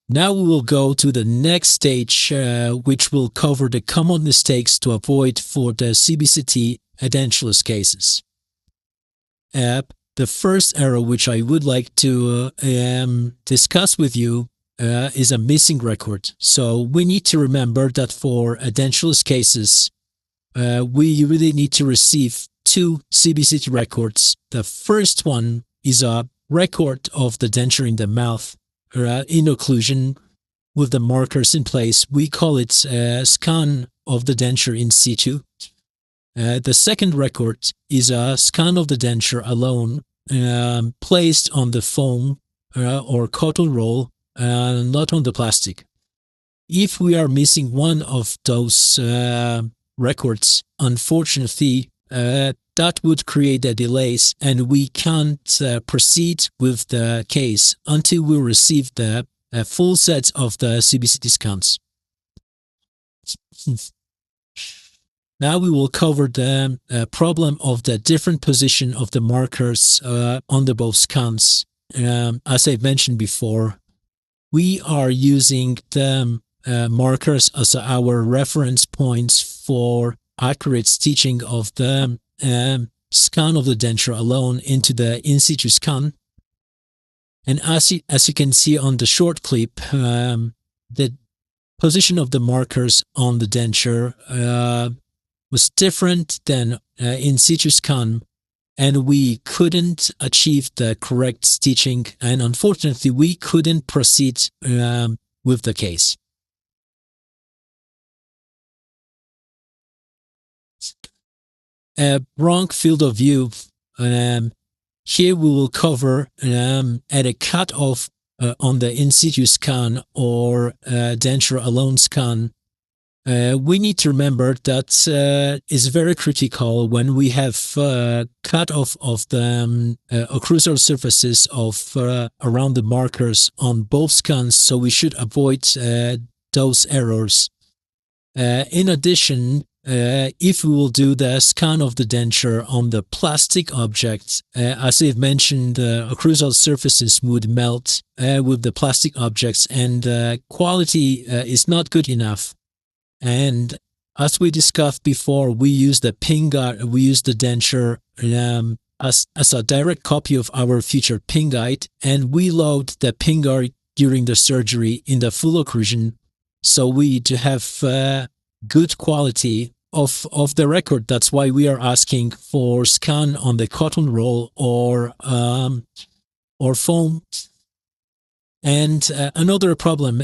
Now we will go to the next stage, which will cover the common mistakes to avoid for the CBCT Edentulous cases. The first error which I would like to discuss with you is a missing record. So we need to remember that for Edentulous cases, we really need to receive two CBCT records. The first one is a record of the denture in the mouth, in occlusion with the markers in place. We call it a scan of the denture in situ. The second record is a scan of the denture alone, placed on the foam or cotton roll, not on the plastic. If we are missing one of those records, unfortunately, that would create a delays, and we can't proceed with the case until we receive the full set of the CBCT scans. Now we will cover the problem of the different position of the markers on the both scans. As I mentioned before, we are using the markers as our reference points for accurate stitching of the scan of the denture alone into the in situ scan. And as you can see on the short clip, the position of the markers on the denture was different than in situ scan, and we couldn't achieve the correct stitching, and unfortunately we couldn't proceed with the case. Wrong field of view. Here we will cover at a cutoff on the in situ scan or denture alone scan. We need to remember that is very critical when we have cutoff of the occlusal surfaces of around the markers on both scans, so we should avoid those errors. In addition, if we will do the scan of the denture on the plastic object, as I've mentioned, the occlusal surfaces would melt with the plastic objects, and quality is not good enough. And as we discussed before, we use the pin guide, we use the denture as a direct copy of our future pin guide, and we load the pin guide during the surgery in the full occlusion, so we to have good quality of the record. That's why we are asking for scan on the cotton roll or foam. And another problem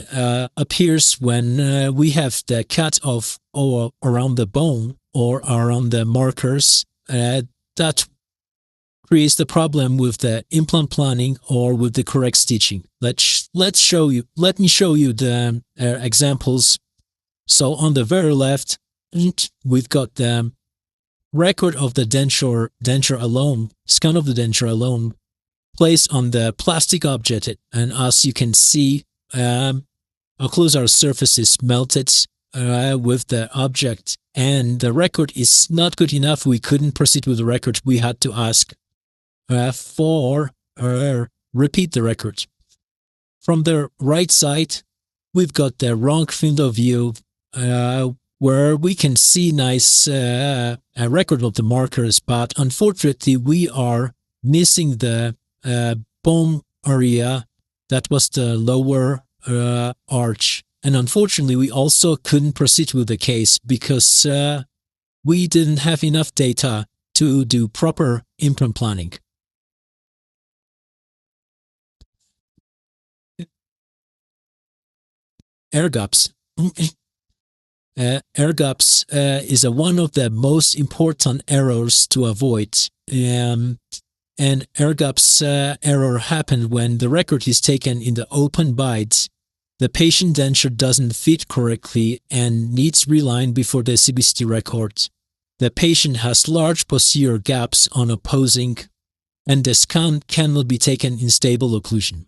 appears when we have the cut off or around the bone or around the markers. That creates the problem with the implant planning or with the correct stitching. Let me show you the examples. So on the very left, we've got the record of the denture alone, scan of the denture alone, placed on the plastic object, and as you can see, occlusal surface is melted with the object, and the record is not good enough. We couldn't proceed with the record. We had to ask for repeat the record. From the right side, we've got the wrong field of view, where we can see nice a record of the markers, but unfortunately we are missing the bone area that was the lower arch, and unfortunately we also couldn't proceed with the case because we didn't have enough data to do proper implant planning. Air gaps. Air gaps is one of the most important errors to avoid. And air gaps error happened when the record is taken in the open bite. The patient denture doesn't fit correctly and needs reline before the CBCT record. The patient has large posterior gaps on opposing, and the scan cannot be taken in stable occlusion.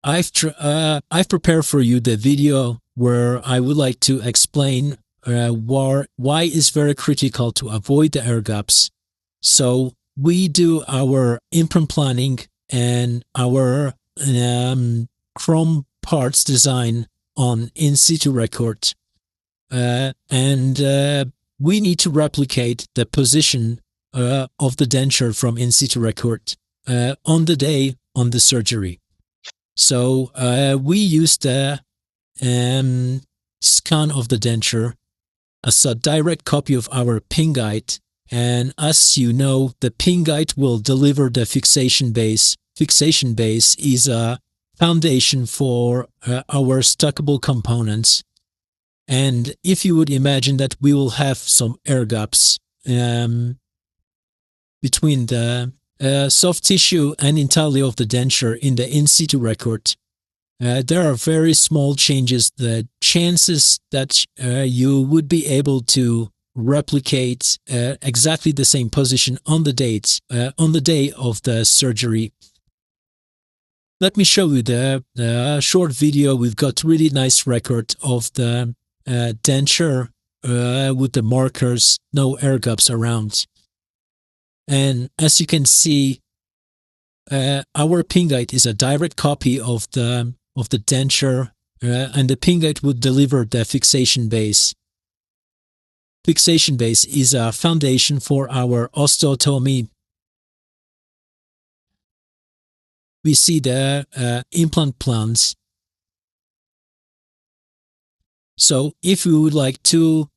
I've prepared for you the video where I would like to explain why it's very critical to avoid the air gaps. So we do our implant planning and our chrome parts design on in situ record, and we need to replicate the position of the denture from in situ record on the day on the surgery. So we used the scan of the denture as a direct copy of our pin guide, and as you know, the pin guide will deliver the fixation base. Fixation base is a foundation for our stackable components. And if you would imagine that we will have some air gaps between the soft tissue and entirely of the denture in the in situ record, there are very small changes. The chances that you would be able to replicate exactly the same position on the day of the surgery. Let me show you the short video. We've got really nice record of the denture with the markers, no air gaps around. And as you can see, our pin guide is a direct copy of the denture, and the pin guide would deliver the fixation base. Fixation base is a foundation for our osteotomy. We see the implant plans. So if we would like to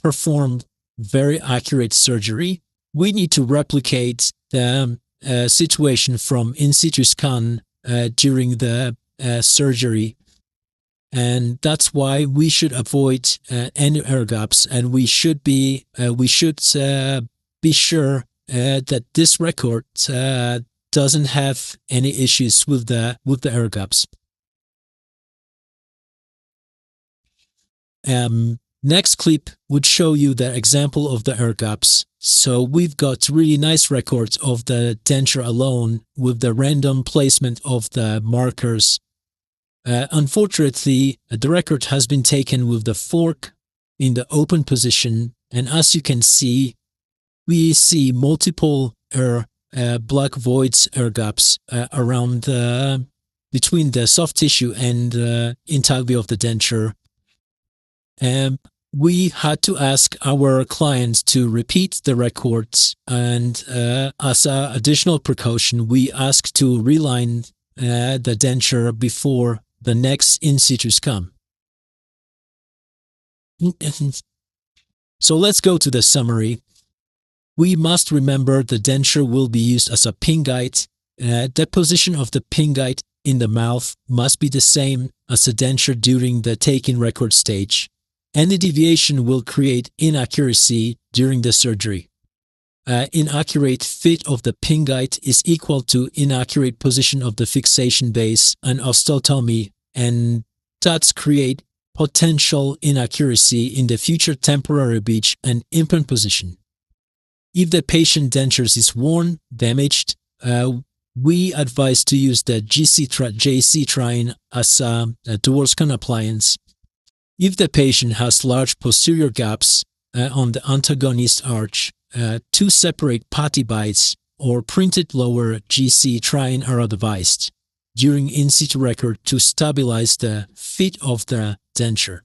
perform very accurate surgery, we need to replicate the situation from in situ scan during the surgery. And that's why we should avoid any air gaps, and we should be sure that this record doesn't have any issues with the air gaps. Next clip would show you the example of the air gaps. So we've got really nice records of the denture alone with the random placement of the markers. Unfortunately, the record has been taken with the fork in the open position, and as you can see, we see multiple black voids, air gaps around between the soft tissue and entirety of the denture. We had to ask our clients to repeat the records, and as an additional precaution, we asked to reline the denture before the next in situ scan. So let's go to the summary. We must remember the denture will be used as a pin guide. The position of the pin guide in the mouth must be the same as the denture during the take-in record stage. Any deviation will create inaccuracy during the surgery. Inaccurate fit of the pin guide is equal to inaccurate position of the fixation base and osteotomy, and that's create potential inaccuracy in the future temporary bridge and implant position. If the patient dentures is worn, damaged, we advise to use the JC Trine as a dual scan appliance. If the patient has large posterior gaps on the antagonist arch, 2 separate patty bites or printed lower GC Trine are advised during in situ record to stabilize the fit of the denture.